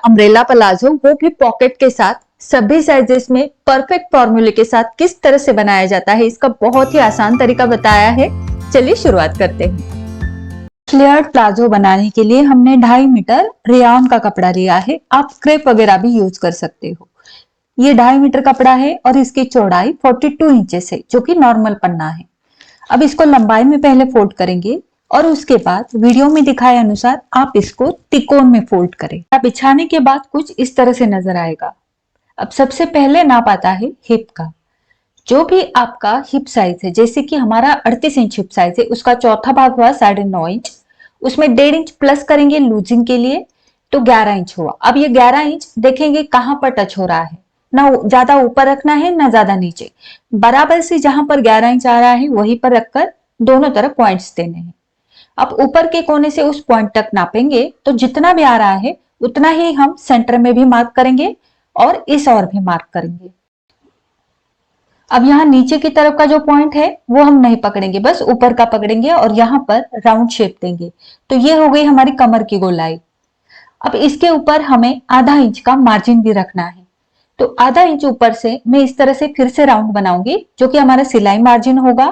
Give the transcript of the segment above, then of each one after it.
Umbrella palazzo, वो भी pocket के साथ, सभी साइजेस में परफेक्ट फॉर्मूले के साथ किस तरह से बनाया जाता है, इसका बहुत ही आसान तरीका बताया है। चलिए शुरुआत करते हैं। फ्लेयर्ड प्लाजो बनाने के लिए हमने 2.5 मीटर रेयॉन का कपड़ा लिया है। आप क्रेप वगैरह भी यूज कर सकते हो। ये 2.5 मीटर कपड़ा है और इसकी चौड़ाई 42 इंचेस है, जो कि नॉर्मल पन्ना है। अब इसको लंबाई में पहले फोल्ड करेंगे और उसके बाद वीडियो में दिखाए अनुसार आप इसको तिकोन में फोल्ड करें। बिछाने के बाद कुछ इस तरह से नजर आएगा। अब सबसे पहले नाप आता है हिप का। जो भी आपका हिप साइज है, जैसे कि हमारा 38 इंच हिप साइज है, उसका चौथा भाग हुआ 9.5 इंच। उसमें 1.5 इंच प्लस करेंगे लूजिंग के लिए, तो 11 इंच हुआ। अब ये 11 इंच देखेंगे कहां पर टच हो रहा है, ना ज्यादा ऊपर रखना है ना ज्यादा नीचे, बराबर से जहां पर 11 इंच आ रहा है वहीं पर रखकर दोनों तरफ पॉइंट्स देने हैं। अब ऊपर के कोने से उस पॉइंट तक नापेंगे, तो जितना भी आ रहा है उतना ही हम सेंटर में भी मार्क करेंगे और इस ओर भी मार्क करेंगे। अब यहाँ नीचे की तरफ का जो पॉइंट है वो हम नहीं पकड़ेंगे, बस ऊपर का पकड़ेंगे और यहाँ पर राउंड शेप देंगे। तो ये हो गई हमारी कमर की गोलाई। अब इसके ऊपर हमें आधा इंच का मार्जिन भी रखना है। तो आधा इंच ऊपर से मैं इस तरह से फिर से राउंड बनाऊंगी, जो कि हमारा सिलाई मार्जिन होगा,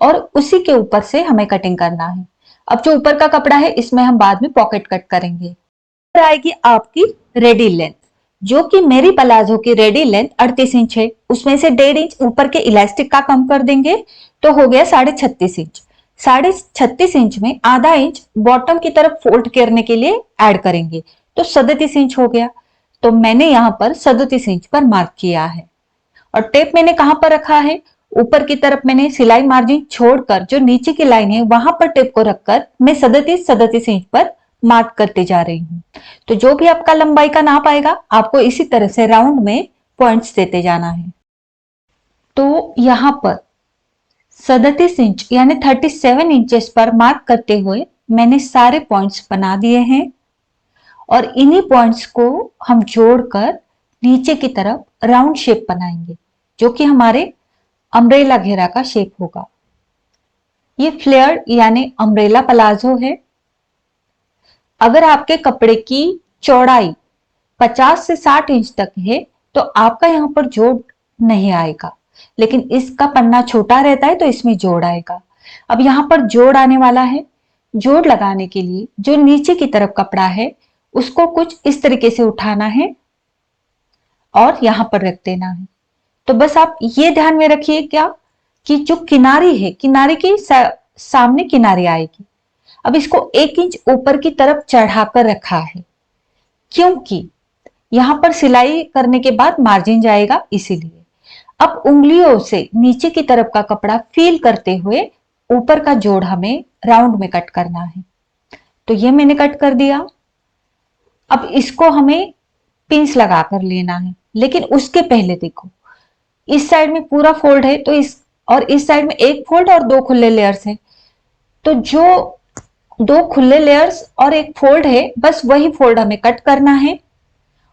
और उसी के ऊपर से हमें कटिंग करना है। अब जो ऊपर का कपड़ा है इसमें हम बाद में पॉकेट कट करेंगे। आएगी आपकी रेडी लेंथ, जो कि मेरी प्लाजो की रेडी लेंथ 38 इंच है। उसमें से 1.5 इंच ऊपर के इलास्टिक का कम कर देंगे, तो हो गया 36.5 इंच। 36.5 इंच में आधा इंच बॉटम की तरफ फोल्ड करने के लिए ऐड करेंगे, तो 37 इंच हो गया। तो मैंने यहाँ पर 37 इंच पर मार्क किया है। और टेप मैंने कहां पर रखा है, ऊपर की तरफ मैंने सिलाई मार्जिन छोड़कर जो नीचे की लाइन है वहां पर टेप को रखकर मैं 37 इंच पर मार्क करते जा रही हूँ। तो जो भी आपका लंबाई का नाप आएगा, आपको इसी तरह से राउंड में पॉइंट्स देते जाना है। तो यहाँ पर 37 इंच यानी 37 इंचेस पर मार्क करते हुए मैंने सारे पॉइंट्स बना दिए हैं, और इन्हीं पॉइंट्स को हम जोड़कर नीचे की तरफ राउंड शेप बनाएंगे, जो कि हमारे अम्ब्रेला घेरा का शेप होगा। ये फ्लेयर यानी अम्ब्रेला प्लाजो है। अगर आपके कपड़े की चौड़ाई 50 से 60 इंच तक है तो आपका यहां पर जोड़ नहीं आएगा, लेकिन इसका पन्ना छोटा रहता है तो इसमें जोड़ आएगा। अब यहां पर जोड़ आने वाला है। जोड़ लगाने के लिए जो नीचे की तरफ कपड़ा है उसको कुछ इस तरीके से उठाना है और यहां पर रख देना है। तो बस आप ये ध्यान में रखिए क्या, कि जो किनारी है, किनारे की सामने किनारी आएगी। अब इसको 1 इंच ऊपर की तरफ चढ़ाकर रखा है, क्योंकि यहां पर सिलाई करने के बाद मार्जिन जाएगा, इसीलिए। अब उंगलियों से नीचे की तरफ का कपड़ा फील करते हुए ऊपर का जोड़ हमें राउंड में कट करना है। तो ये मैंने कट कर दिया। अब इसको हमें पिंस लगा कर लेना है, लेकिन उसके पहले देखो, इस साइड में पूरा फोल्ड है तो इस साइड में एक फोल्ड और 2 खुले लेयर्स है। तो जो 2 खुले लेयर्स और एक फोल्ड है, बस वही फोल्ड हमें कट करना है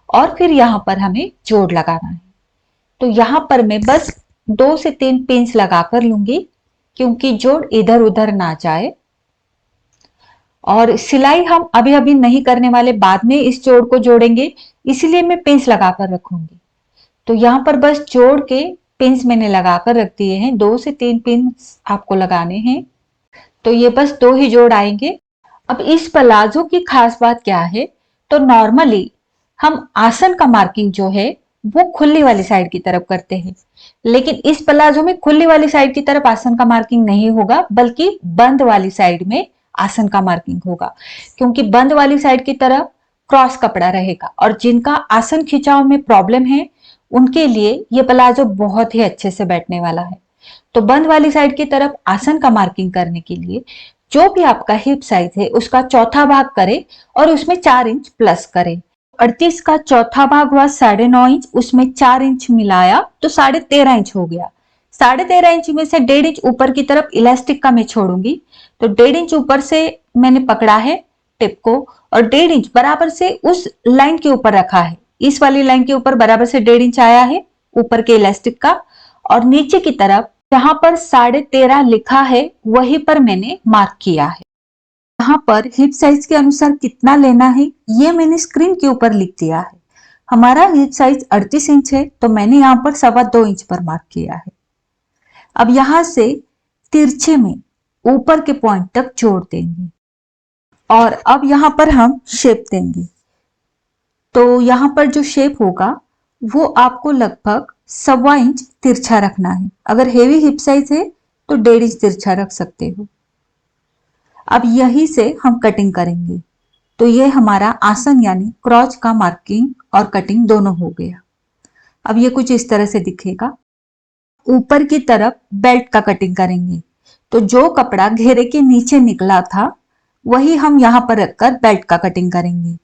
और फिर यहां पर हमें जोड़ लगाना है। तो यहां पर मैं बस 2 से 3 पिंस लगाकर लूंगी, क्योंकि जोड़ इधर उधर ना जाए। और सिलाई हम अभी अभी नहीं करने वाले, बाद में इस जोड़ को जोड़ेंगे, इसलिए मैं पिंस लगाकर रखूंगी। तो यहां पर बस जोड़ के पिंस मैंने लगाकर रख दिए हैं। 2 से 3 पिंस आपको लगाने हैं। तो ये बस 2 ही जोड़ आएंगे। अब इस प्लाजो की खास बात क्या है, तो नॉर्मली हम आसन का मार्किंग जो है वो खुली वाली साइड की तरफ करते हैं, लेकिन इस प्लाजो में खुली वाली साइड की तरफ आसन का मार्किंग नहीं होगा, बल्कि बंद वाली साइड में आसन का मार्किंग होगा। क्योंकि बंद वाली साइड की तरफ क्रॉस कपड़ा रहेगा, और जिनका आसन खिंचाव में प्रॉब्लम है उनके लिए ये प्लाजो बहुत ही अच्छे से बैठने वाला है। तो बंद वाली साइड की तरफ आसन का मार्किंग करने के लिए जो भी आपका हिप साइज है उसका चौथा भाग करें और उसमें 4 इंच प्लस करें। 38 का चौथा भाग हुआ 9.5 इंच, उसमें 4 इंच मिलाया तो 13.5 इंच हो गया। 13.5 इंच में से 1.5 इंच ऊपर की तरफ इलास्टिक का मैं छोड़ूंगी, तो 1.5 इंच ऊपर से मैंने पकड़ा है टिप को, और 1.5 इंच बराबर से उस लाइन के ऊपर रखा है। इस वाली लाइन के ऊपर बराबर से 1.5 इंच आया है ऊपर के इलास्टिक का, और नीचे की तरफ जहां पर 13.5 लिखा है वहीं पर मैंने मार्क किया है। यहाँ पर हिप साइज के अनुसार कितना लेना है ये मैंने स्क्रीन के ऊपर लिख दिया है। हमारा हिप साइज 38 इंच है, तो मैंने यहाँ पर 2.25 इंच पर मार्क किया है। अब यहां से तिरछे में ऊपर के पॉइंट तक जोड़ देंगे और अब यहां पर हम शेप देंगे। तो यहां पर जो शेप होगा वो आपको लगभग 1.25 इंच तिरछा रखना है। अगर हेवी हिप साइज है तो 1.5 इंच तिरछा रख सकते हो। अब यहीं से हम कटिंग करेंगे। तो ये हमारा आसन यानी क्रॉच का मार्किंग और कटिंग दोनों हो गया। अब ये कुछ इस तरह से दिखेगा। ऊपर की तरफ बेल्ट का कटिंग करेंगे। तो जो कपड़ा घेरे के नीचे निकला था वही हम यहां पर रखकर बेल्ट का कटिंग करेंगे।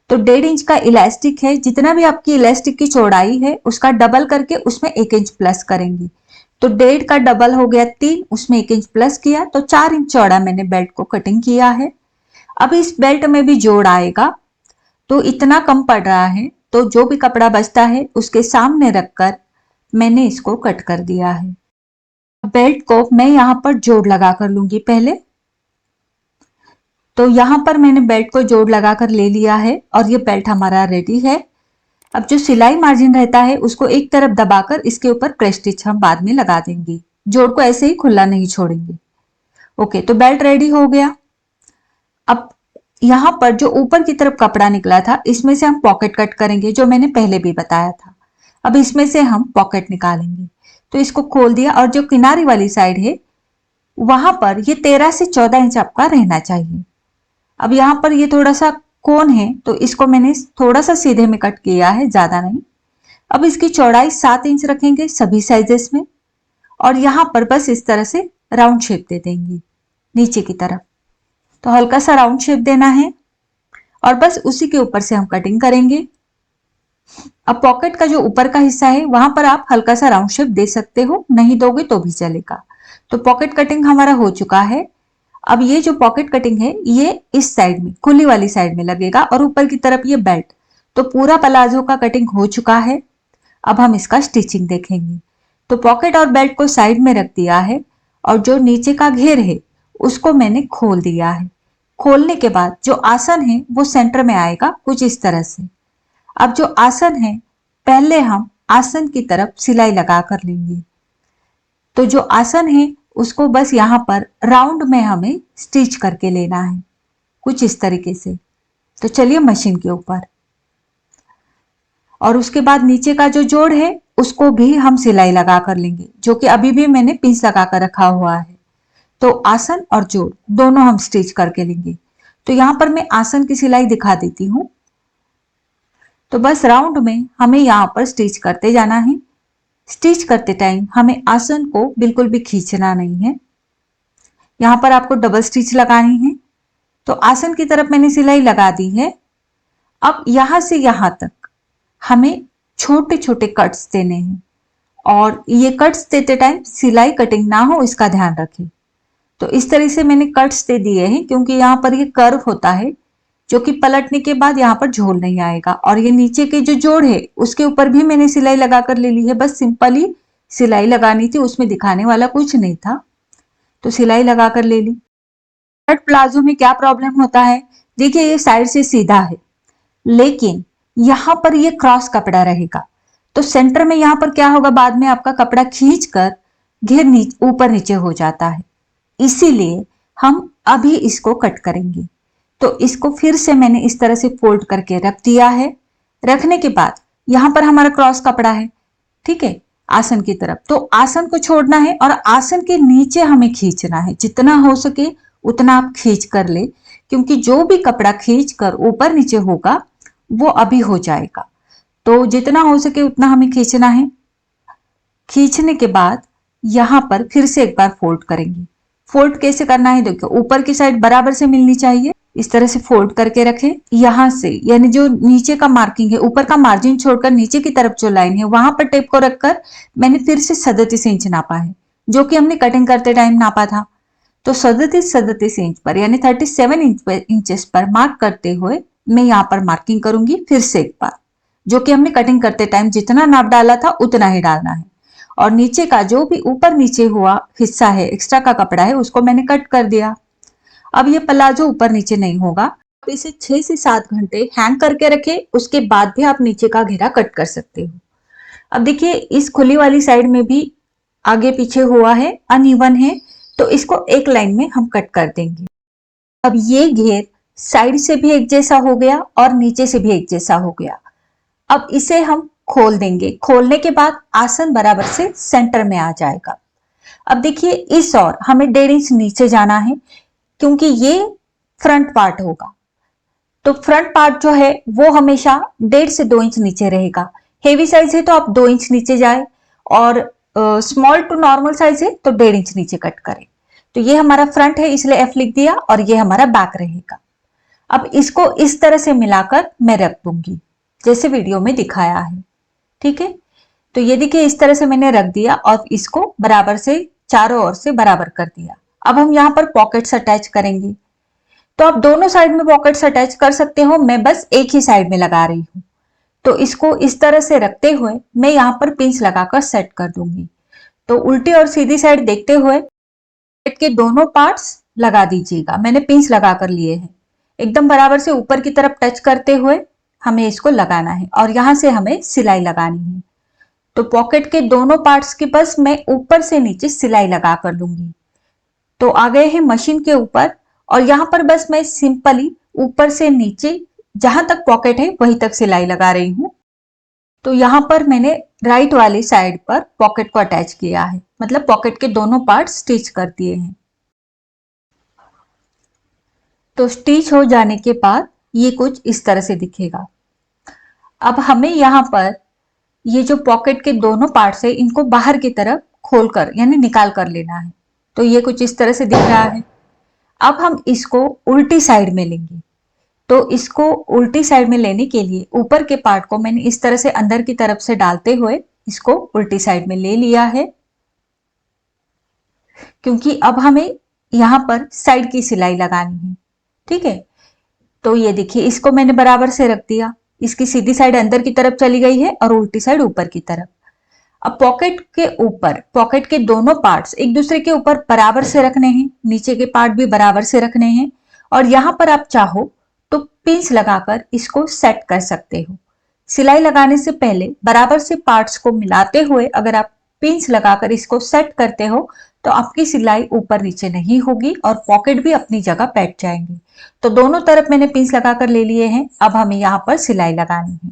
तो 1.5 इंच का इलास्टिक है, जितना भी आपकी इलास्टिक की चौड़ाई है उसका डबल करके उसमें 1 इंच प्लस करेंगे। तो 1.5 का डबल हो गया 3, उसमें 1 इंच प्लस किया तो 4 इंच चौड़ा मैंने बेल्ट को कटिंग किया है। अब इस बेल्ट में भी जोड़ आएगा, तो इतना कम पड़ रहा है, तो जो भी कपड़ा बचता है उसके सामने रखकर मैंने इसको कट कर दिया है। बेल्ट को मैं यहां पर जोड़ लगा कर लूंगी पहले। तो यहां पर मैंने बेल्ट को जोड़ लगाकर ले लिया है और ये बेल्ट हमारा रेडी है। अब जो सिलाई मार्जिन रहता है उसको एक तरफ दबाकर इसके ऊपर प्रेस स्टिच हम बाद में लगा देंगे। जोड़ को ऐसे ही खुला नहीं छोड़ेंगे। ओके, तो बेल्ट रेडी हो गया। अब यहां पर जो ऊपर की तरफ कपड़ा निकला था इसमें से हम पॉकेट कट करेंगे, जो मैंने पहले भी बताया था। अब इसमें से हम पॉकेट निकालेंगे। तो इसको खोल दिया और जो किनारी वाली साइड है वहां पर ये 13 से 14 इंच आपका रहना चाहिए। अब यहाँ पर ये थोड़ा सा कोन है तो इसको मैंने थोड़ा सा सीधे में कट किया है, ज्यादा नहीं। अब इसकी चौड़ाई 7 इंच रखेंगे सभी साइजेस में और यहाँ पर बस इस तरह से राउंड शेप दे देंगे नीचे की तरफ। तो हल्का सा राउंड शेप देना है और बस उसी के ऊपर से हम कटिंग करेंगे। अब पॉकेट का जो ऊपर का हिस्सा है वहां पर आप हल्का सा राउंड शेप दे सकते हो, नहीं दोगे तो भी चलेगा। तो पॉकेट कटिंग हमारा हो चुका है। अब ये जो पॉकेट कटिंग है ये इस साइड में खुली वाली साइड में लगेगा और ऊपर की तरफ ये बेल्ट। तो पूरा प्लाजो का कटिंग हो चुका है। अब हम इसका स्टिचिंग देखेंगे। तो पॉकेट और बेल्ट को साइड में रख दिया है और जो नीचे का घेर है उसको मैंने खोल दिया है। खोलने के बाद जो आसन है वो सेंटर में आएगा कुछ इस तरह से। अब जो आसन है पहले हम आसन की तरफ सिलाई लगा कर लेंगे। तो जो आसन है उसको बस यहां पर राउंड में हमें स्टिच करके लेना है कुछ इस तरीके से। तो चलिए मशीन के ऊपर। और उसके बाद नीचे का जो जोड़ है उसको भी हम सिलाई लगा कर लेंगे, जो कि अभी भी मैंने पिंच लगा कर रखा हुआ है। तो आसन और जोड़ दोनों हम स्टिच करके लेंगे। तो यहां पर मैं आसन की सिलाई दिखा देती हूं। तो बस राउंड में हमें यहां पर स्टिच करते जाना है। स्टिच करते टाइम हमें आसन को बिल्कुल भी खींचना नहीं है। यहां पर आपको डबल स्टिच लगानी है। तो आसन की तरफ मैंने सिलाई लगा दी है। अब यहां से यहां तक हमें छोटे छोटे कट्स देने हैं और ये कट्स देते टाइम सिलाई कटिंग ना हो इसका ध्यान रखें। तो इस तरह से मैंने कट्स दे दिए हैं क्योंकि यहाँ पर ये कर्व होता है जो कि पलटने के बाद यहाँ पर झोल नहीं आएगा। और ये नीचे के जो जोड़ है उसके ऊपर भी मैंने सिलाई लगाकर ले ली है। बस सिंपल ही सिलाई लगानी थी, उसमें दिखाने वाला कुछ नहीं था। तो सिलाई लगाकर ले ली। कट प्लाजो में क्या प्रॉब्लम होता है, देखिए ये साइड से सीधा है लेकिन यहां पर ये क्रॉस कपड़ा रहेगा। तो सेंटर में यहां पर क्या होगा, बाद में आपका कपड़ा खींच कर घेर ऊपर नीचे हो जाता है। इसीलिए हम अभी इसको कट करेंगे। तो इसको फिर से मैंने इस तरह से फोल्ड करके रख दिया है। रखने के बाद यहां पर हमारा क्रॉस कपड़ा है, ठीक है, आसन की तरफ। तो आसन को छोड़ना है और आसन के नीचे हमें खींचना है। जितना हो सके उतना आप खींच कर ले, क्योंकि जो भी कपड़ा खींच कर ऊपर नीचे होगा वो अभी हो जाएगा। तो जितना हो सके उतना हमें खींचना है। खींचने के बाद यहां पर फिर से एक बार फोल्ड करेंगे। फोल्ड कैसे करना है, देखो ऊपर की साइड बराबर से मिलनी चाहिए। इस तरह से फोल्ड करके रखें। यहां से यानी जो नीचे का मार्किंग है, ऊपर का मार्जिन छोड़कर नीचे की तरफ जो लाइन है वहां पर टेप को रखकर मैंने फिर से 37 इंच नापा है, जो कि हमने कटिंग करते टाइम नापा था। तो 37 इंच पर यानी 37 इंचेस पर मार्क करते हुए मैं यहाँ पर मार्किंग करूंगी फिर से एक बार, जो कि हमने कटिंग करते टाइम जितना नाप डाला था उतना ही डालना है। और नीचे का जो भी ऊपर नीचे हुआ हिस्सा है, एक्स्ट्रा का कपड़ा है, उसको मैंने कट कर दिया। अब ये प्लाजो ऊपर नीचे नहीं होगा। आप इसे 6 से 7 घंटे हैंग करके रखें, उसके बाद भी आप नीचे का घेरा कट कर सकते हो। अब देखिए इस खुली वाली साइड में भी आगे पीछे हुआ है, अनइवन है, तो इसको एक लाइन में हम कट कर देंगे। अब ये घेर साइड से भी एक जैसा हो गया और नीचे से भी एक जैसा हो गया। अब इसे हम खोल देंगे। खोलने के बाद आसन बराबर से सेंटर में आ जाएगा। अब देखिए इस ओर हमें 1.5 इंच नीचे जाना है, क्योंकि ये फ्रंट पार्ट होगा। तो फ्रंट पार्ट जो है वो हमेशा 1.5 से 2 इंच नीचे रहेगा। हेवी साइज है तो आप 2 इंच नीचे जाए, और स्मॉल टू नॉर्मल साइज है तो 1.5 इंच नीचे कट करें। तो ये हमारा फ्रंट है, इसलिए एफ लिख दिया, और ये हमारा बैक रहेगा। अब इसको इस तरह से मिलाकर मैं रख दूंगी, जैसे वीडियो में दिखाया है। ठीक है, तो ये देखिए इस तरह से मैंने रख दिया और इसको बराबर से चारों ओर से बराबर कर दिया। अब हम यहाँ पर पॉकेट्स अटैच करेंगे। तो आप दोनों साइड में पॉकेट्स अटैच कर सकते हो, मैं बस एक ही साइड में लगा रही हूँ। तो इसको इस तरह से रखते हुए मैं यहाँ पर पिंच लगाकर सेट कर दूंगी। तो उल्टी और सीधी साइड देखते हुए पॉकेट के दोनों पार्ट्स लगा दीजिएगा। मैंने पिंच लगा कर लिए हैं। एकदम बराबर से ऊपर की तरफ टच करते हुए हमें इसको लगाना है, और यहाँ से हमें सिलाई लगानी है। तो पॉकेट के दोनों पार्ट्स के बस मैं ऊपर से नीचे सिलाई लगा कर लूंगी। तो आ गए हैं मशीन के ऊपर, और यहाँ पर बस मैं सिंपली ऊपर से नीचे जहां तक पॉकेट है वहीं तक सिलाई लगा रही हूँ। तो यहाँ पर मैंने राइट वाली साइड पर पॉकेट को अटैच किया है, मतलब पॉकेट के दोनों पार्ट स्टिच कर दिए हैं। तो स्टिच हो जाने के बाद ये कुछ इस तरह से दिखेगा। अब हमें यहाँ पर ये जो पॉकेट के दोनों पार्ट्स है इनको बाहर की तरफ खोलकर यानी निकाल कर लेना है। तो ये कुछ इस तरह से दिख रहा है। अब हम इसको उल्टी साइड में लेंगे। तो इसको उल्टी साइड में लेने के लिए ऊपर के पार्ट को मैंने इस तरह से अंदर की तरफ से डालते हुए इसको उल्टी साइड में ले लिया है, क्योंकि अब हमें यहाँ पर साइड की सिलाई लगानी है। ठीक है, तो ये देखिए इसको मैंने बराबर से रख दिया। इसकी सीधी साइड अंदर की तरफ चली गई है और उल्टी साइड ऊपर की तरफ। अब पॉकेट के ऊपर पॉकेट के दोनों पार्ट्स एक दूसरे के ऊपर बराबर से रखने हैं, नीचे के पार्ट भी बराबर से रखने हैं, और यहां पर आप चाहो तो पिंच लगाकर इसको सेट कर सकते हो। सिलाई लगाने से पहले बराबर से पार्ट्स को मिलाते हुए अगर आप पिंच लगाकर इसको सेट करते हो तो आपकी सिलाई ऊपर नीचे नहीं होगी और पॉकेट भी अपनी जगह बैठ जाएंगे। तो दोनों तरफ मैंने पिंच लगाकर ले लिए हैं। अब हमें यहाँ पर सिलाई लगानी है।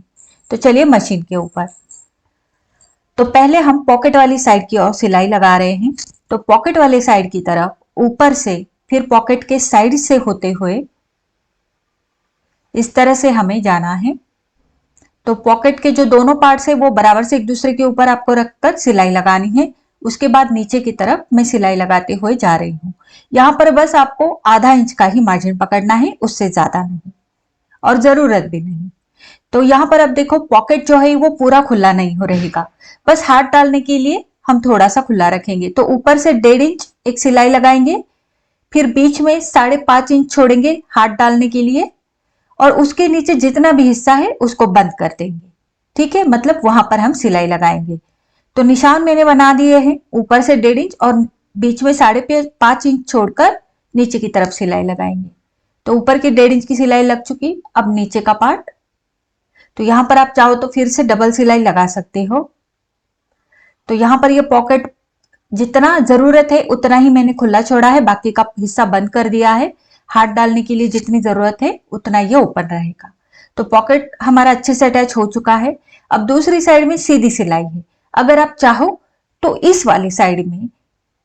तो चलिए मशीन के ऊपर। तो पहले हम पॉकेट वाली साइड की ओर सिलाई लगा रहे हैं। तो पॉकेट वाले साइड की तरफ ऊपर से फिर पॉकेट के साइड से होते हुए इस तरह से हमें जाना है। तो पॉकेट के जो दोनों पार्ट्स है वो बराबर से एक दूसरे के ऊपर आपको रखकर सिलाई लगानी है। उसके बाद नीचे की तरफ मैं सिलाई लगाते हुए जा रही हूँ। यहाँ पर बस आपको आधा इंच का ही मार्जिन पकड़ना है, उससे ज्यादा नहीं, और जरूरत भी नहीं। तो यहाँ पर अब देखो पॉकेट जो है वो पूरा खुला नहीं हो रहेगा, बस हाथ डालने के लिए हम थोड़ा सा खुला रखेंगे। तो ऊपर से 1.5 इंच एक सिलाई लगाएंगे, फिर बीच में 5.5 इंच छोड़ेंगे हाथ डालने के लिए, और उसके नीचे जितना भी हिस्सा है उसको बंद कर देंगे। ठीक है, मतलब वहां पर हम सिलाई लगाएंगे। तो निशान मैंने बना दिए हैं, ऊपर से 1.5 इंच और बीच में 5.5 इंच छोड़कर नीचे की तरफ सिलाई लगाएंगे। तो ऊपर की 1.5 इंच की सिलाई लग चुकी। अब नीचे का पार्ट, तो यहां पर आप चाहो तो फिर से डबल सिलाई लगा सकते हो। तो यहां पर ये पॉकेट जितना जरूरत है उतना ही मैंने खुला छोड़ा है, बाकी का हिस्सा बंद कर दिया है। हाथ डालने के लिए जितनी जरूरत है उतना ये ओपन रहेगा। तो पॉकेट हमारा अच्छे से अटैच हो चुका है। अब दूसरी साइड में सीधी सिलाई है। अगर आप चाहो तो इस वाली साइड में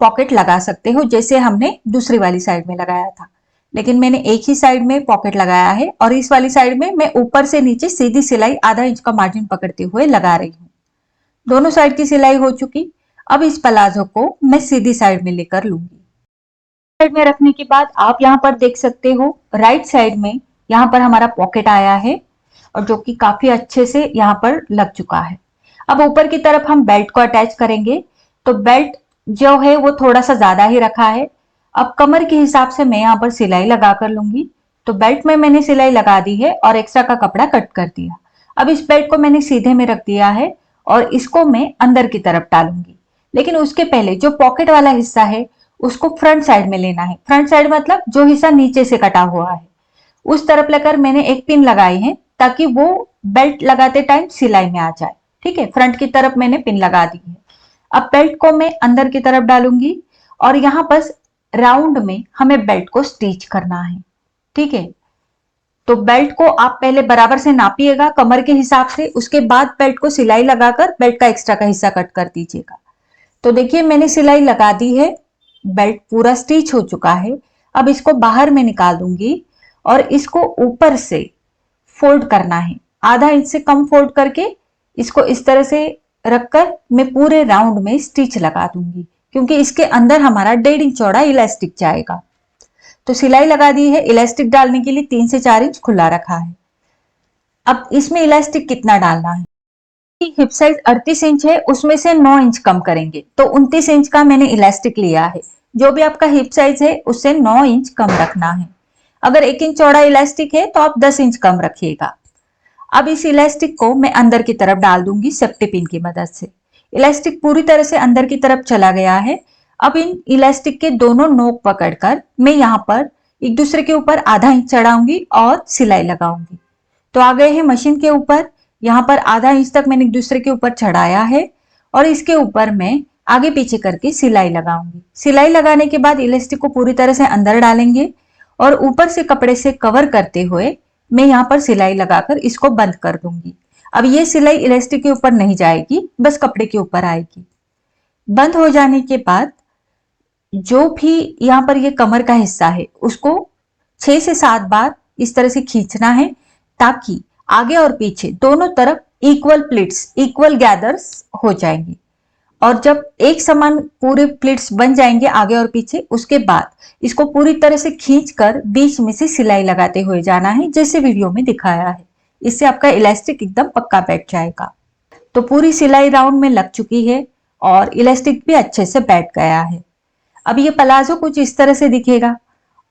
पॉकेट लगा सकते हो, जैसे हमने दूसरी वाली साइड में लगाया था, लेकिन मैंने एक ही साइड में पॉकेट लगाया है और इस वाली साइड में मैं ऊपर से नीचे सीधी सिलाई आधा इंच का मार्जिन पकड़ते हुए लगा रही हूँ। दोनों साइड की सिलाई हो चुकी। अब इस प्लाजो को मैं सीधी साइड में लेकर लूंगी। साइड में रखने के बाद आप यहाँ पर देख सकते हो राइट साइड में यहाँ पर हमारा पॉकेट आया है, और जो कि काफी अच्छे से यहाँ पर लग चुका है। अब ऊपर की तरफ हम बेल्ट को अटैच करेंगे। तो बेल्ट जो है वो थोड़ा सा ज्यादा ही रखा है। अब कमर के हिसाब से मैं यहाँ पर सिलाई लगा कर लूंगी। तो बेल्ट में मैंने सिलाई लगा दी है और एक्स्ट्रा का कपड़ा कट कर दिया। अब इस बेल्ट को मैंने सीधे में रख दिया है और इसको मैं अंदर की तरफ डालूंगी। लेकिन उसके पहले जो पॉकेट वाला हिस्सा है उसको फ्रंट साइड में लेना है। फ्रंट साइड मतलब जो हिस्सा नीचे से कटा हुआ है उस तरफ लेकर मैंने एक पिन लगाई है ताकि वो बेल्ट लगाते टाइम सिलाई में आ जाए। ठीक है, फ्रंट की तरफ मैंने पिन लगा दी है। अब बेल्ट को मैं अंदर की तरफ डालूंगी और यहां पर राउंड में हमें बेल्ट को स्टिच करना है। ठीक है, तो बेल्ट को आप पहले बराबर से नापिएगा कमर के हिसाब से, उसके बाद बेल्ट को सिलाई लगाकर बेल्ट का एक्स्ट्रा का हिस्सा कट कर दीजिएगा। तो देखिए मैंने सिलाई लगा दी है, बेल्ट पूरा स्टिच हो चुका है। अब इसको बाहर में निकाल दूंगी और इसको ऊपर से फोल्ड करना है, आधा इंच से कम फोल्ड करके इसको इस तरह से रखकर मैं पूरे राउंड में स्टिच लगा दूंगी, क्योंकि इसके अंदर हमारा 1.5 इंच चौड़ा इलास्टिक जाएगा। तो सिलाई लगा दी है, इलास्टिक डालने के लिए 3 से 4 इंच खुला रखा है। अब इसमें इलास्टिक कितना डालना है, हिप साइज 38 इंच है, उसमें से 9 इंच कम करेंगे, तो 29 इंच का मैंने इलास्टिक लिया है। जो भी आपका हिप साइज है उससे 9 इंच कम रखना है। अगर 1 इंच चौड़ा इलास्टिक है तो आप 10 इंच कम रखिएगा। अब इस इलास्टिक को मैं अंदर की तरफ डाल दूंगी सेफ्टी पिन की मदद से। इलास्टिक पूरी तरह से अंदर की तरफ चला गया है। अब इन इलास्टिक के दोनों नोक पकड़कर मैं यहाँ पर एक दूसरे के ऊपर आधा इंच चढ़ाऊंगी और सिलाई लगाऊंगी। तो आ गए हैं मशीन के ऊपर। यहाँ पर आधा इंच तक मैंने एक दूसरे के ऊपर चढ़ाया है और इसके ऊपर मैं आगे पीछे करके सिलाई लगाऊंगी। सिलाई लगाने के बाद इलास्टिक को पूरी तरह से अंदर डालेंगे और ऊपर से कपड़े से कवर करते हुए मैं यहाँ पर सिलाई लगाकर इसको बंद कर दूंगी। अब ये सिलाई इलास्टिक के ऊपर नहीं जाएगी, बस कपड़े के ऊपर आएगी। बंद हो जाने के बाद जो भी यहाँ पर ये कमर का हिस्सा है उसको 6 से 7 बार इस तरह से खींचना है ताकि आगे और पीछे दोनों तरफ इक्वल प्लीट्स, इक्वल गैदर्स हो जाएंगे। और जब एक समान पूरे प्लीट्स बन जाएंगे आगे और पीछे, उसके बाद इसको पूरी तरह से खींचकर बीच में से सिलाई लगाते हुए जाना है, जैसे वीडियो में दिखाया है। इससे आपका इलास्टिक एकदम पक्का बैठ जाएगा। तो पूरी सिलाई राउंड में लग चुकी है और इलास्टिक भी अच्छे से बैठ गया है। अब ये प्लाजो कुछ इस तरह से दिखेगा।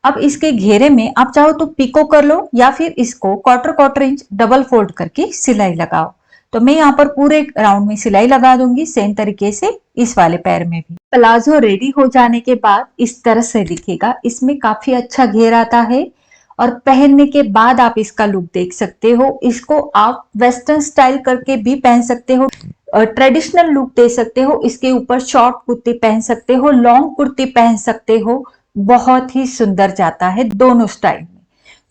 अब इसके घेरे में आप चाहो तो पिको कर लो या फिर इसको क्वार्टर इंच डबल फोल्ड करके सिलाई लगाओ। तो मैं यहाँ पर पूरे राउंड में सिलाई लगा दूंगी, सेम तरीके से इस वाले पैर में भी। प्लाजो रेडी हो जाने के बाद इस तरह से दिखेगा। इसमें काफी अच्छा घेर आता है और पहनने के बाद आप इसका लुक देख सकते हो। इसको आप वेस्टर्न स्टाइल करके भी पहन सकते हो, ट्रेडिशनल लुक दे सकते हो। इसके ऊपर शॉर्ट कुर्ती पहन सकते हो, लॉन्ग कुर्ती पहन सकते हो। बहुत ही सुंदर जाता है दोनों स्टाइल में।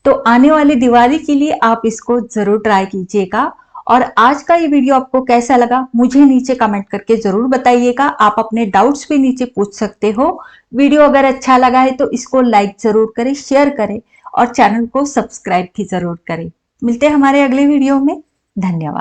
तो आने वाली दिवाली के लिए आप इसको जरूर ट्राई कीजिएगा। और आज का ये वीडियो आपको कैसा लगा मुझे नीचे कमेंट करके जरूर बताइएगा। आप अपने डाउट्स भी नीचे पूछ सकते हो। वीडियो अगर अच्छा लगा है तो इसको लाइक जरूर करें, शेयर करें और चैनल को सब्सक्राइब भी जरूर करें। मिलते हैं हमारे अगले वीडियो में। धन्यवाद।